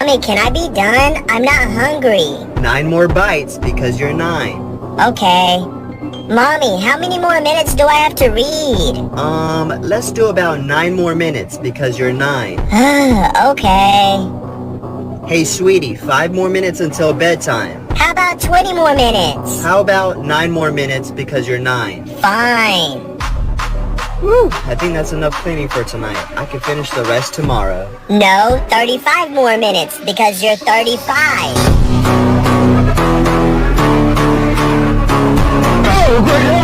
Mommy, can I be done? I'm not hungry. 9 more bites because you're 9. Okay. Mommy, how many more minutes do I have to read? Let's do about 9 more minutes because you're 9. Okay. Hey, sweetie, 5 more minutes until bedtime. How about 20 more minutes? How about 9 more minutes because you're 9? Fine. Whew, I think that's enough cleaning for tonight. I can finish the rest tomorrow. No, 35 more minutes because you're 35. Oh,